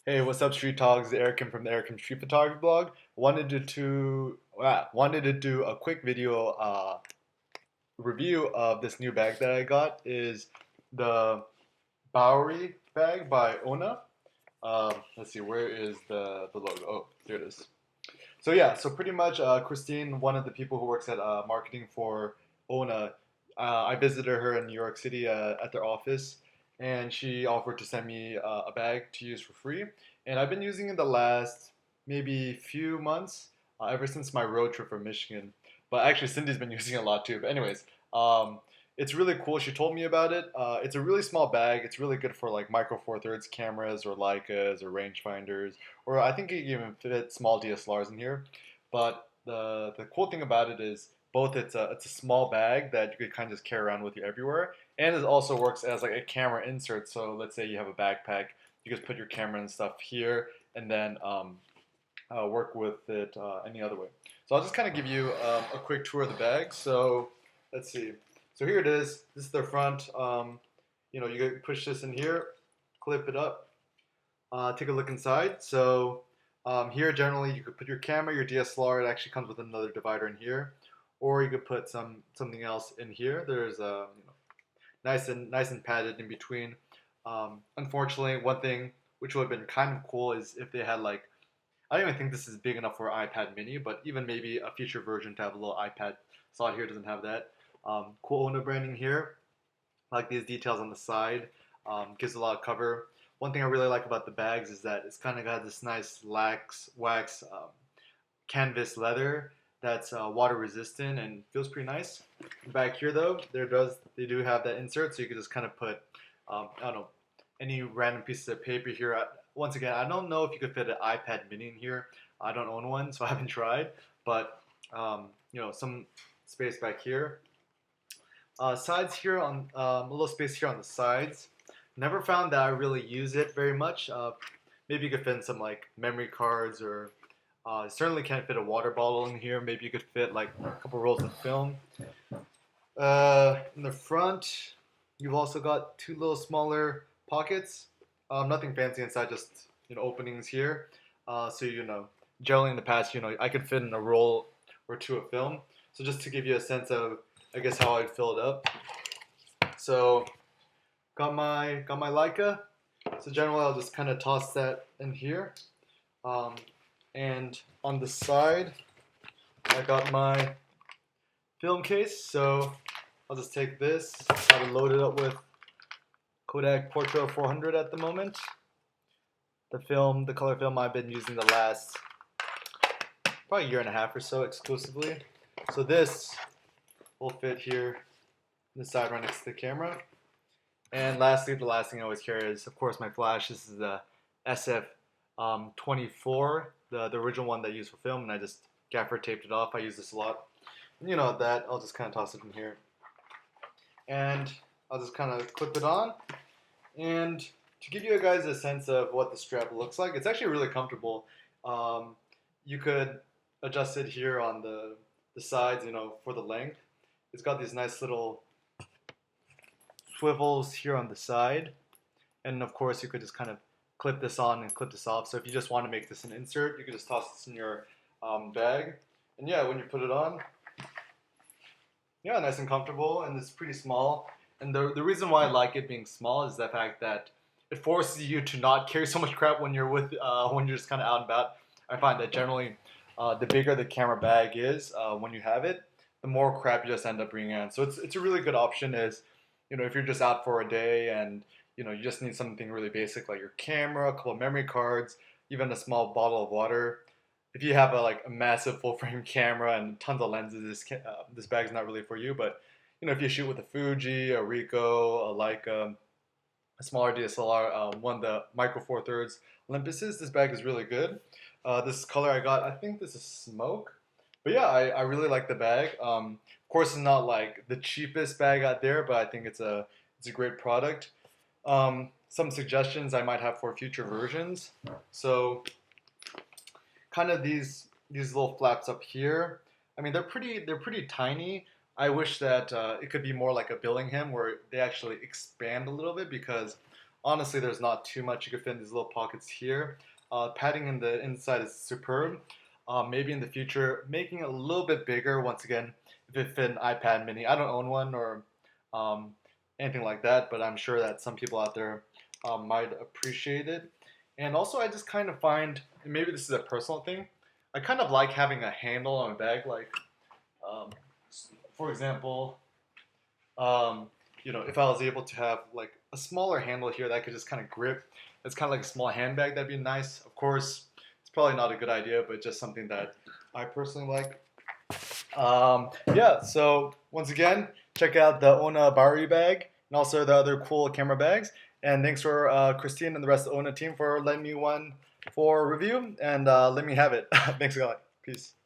Hey, what's up, Street Talks? Eric from the Eric Street Photography blog. Wanted to do a quick video review of this new bag that I got. Is the Bowery bag by ONA. Let's see, where is the logo? Oh, there it is. So yeah, so pretty much Christine, one of the people who works at marketing for ONA, I visited her in New York City at their office, and she offered to send me a bag to use for free. And I've been using it the last maybe few months, ever since my road trip from Michigan. But actually, Cindy's been using it a lot too. But anyways, it's really cool. She told me about it. It's a really small bag. It's really good for like micro four thirds cameras or Leicas or rangefinders, or I think it can even fit small DSLRs in here. But the cool thing about it is both it's a small bag that you could kind of just carry around with you everywhere, and it also works as like a camera insert. So let's say you have a backpack, you just put your camera and stuff here, and then work with it any other way. So I'll just kind of give you a quick tour of the bag. So let's see. So here it is. This is the front. You can push this in here, clip it up, take a look inside. So here generally you could put your camera, your DSLR. It actually comes with another divider in here, or you could put something else in here. There's nice and padded in between. Unfortunately, one thing which would have been kind of cool is if they had like, I don't even think this is big enough for iPad mini, but even maybe a future version to have a little iPad slot here doesn't have that. Cool ONA branding here. I like these details on the side. Gives a lot of cover. One thing I really like about the bags is that it's kind of got this nice wax canvas leather that's water resistant and feels pretty nice. Back here though, they do have that insert, so you could just kind of put I don't know, any random pieces of paper here. Once again, I don't know if you could fit an iPad mini in here. I don't own one, so I haven't tried. But some space back here. Sides here on a little space here on the sides. Never found that I really use it very much. Maybe you could fit in some like memory cards, or certainly can't fit a water bottle in here. Maybe you could fit like a couple rolls of film. In the front, you've also got two little smaller pockets. Nothing fancy inside, just openings here. So generally in the past, I could fit in a roll or two of film. So just to give you a sense of, I guess, how I'd fill it up. So got my Leica. So generally, I'll just kind of toss that in here. And on the side, I got my film case. So I'll just take this. I have it loaded up with Kodak Portra 400 at the moment. The color film I've been using the last probably a year and a half or so exclusively. So this will fit here in the side right next to the camera. And lastly, the last thing I always carry is, of course, my flash. This is the SF24, the original one that I used for film, and I just gaffer taped it off. I use this a lot. And that, I'll just kind of toss it in here. And I'll just kind of clip it on. And to give you guys a sense of what the strap looks like, it's actually really comfortable. You could adjust it here on the sides, for the length. It's got these nice little swivels here on the side. And of course, you could just kind of clip this on and clip this off. So if you just want to make this an insert, you could just toss this in your bag. And yeah, when you put it on, yeah, nice and comfortable, and it's pretty small. And the reason why I like it being small is the fact that it forces you to not carry so much crap when you're when you're just kind of out and about. I find that generally, the bigger the camera bag is when you have it, the more crap you just end up bringing in. So it's a really good option. Is if you're just out for a day and you just need something really basic like your camera, a couple of memory cards, even a small bottle of water. If you have a massive full frame camera and tons of lenses, this bag's not really for you. But if you shoot with a Fuji, a Ricoh, a Leica, a smaller DSLR, one of the micro four thirds Olympuses, this bag is really good. This color I got, I think this is smoke. But yeah, I really like the bag. Of course, it's not like the cheapest bag out there, but I think it's a great product. Some suggestions I might have for future versions. So kind of these little flaps up here. I mean, they're pretty tiny. I wish that it could be more like a Billingham where they actually expand a little bit, because Honestly, there's not too much you can fit in these little pockets here. Padding in the inside is superb. Maybe in the future, making it a little bit bigger. Once again, if it fit an iPad mini. I don't own one or um, anything like that, but I'm sure that some people out there might appreciate it. And also, I just kind of find, and maybe this is a personal thing, I kind of like having a handle on a bag. Like, um, for example, um, if I was able to have like a smaller handle here that I could just kind of grip, it's kind of like a small handbag. That'd be nice. Of course, it's probably not a good idea, but just something that I personally like. Yeah, so once again, check out the ONA Bowery bag and also the other cool camera bags. And thanks for Christine and the rest of the ONA team for letting me one for review and let me have it. Thanks a lot. Peace.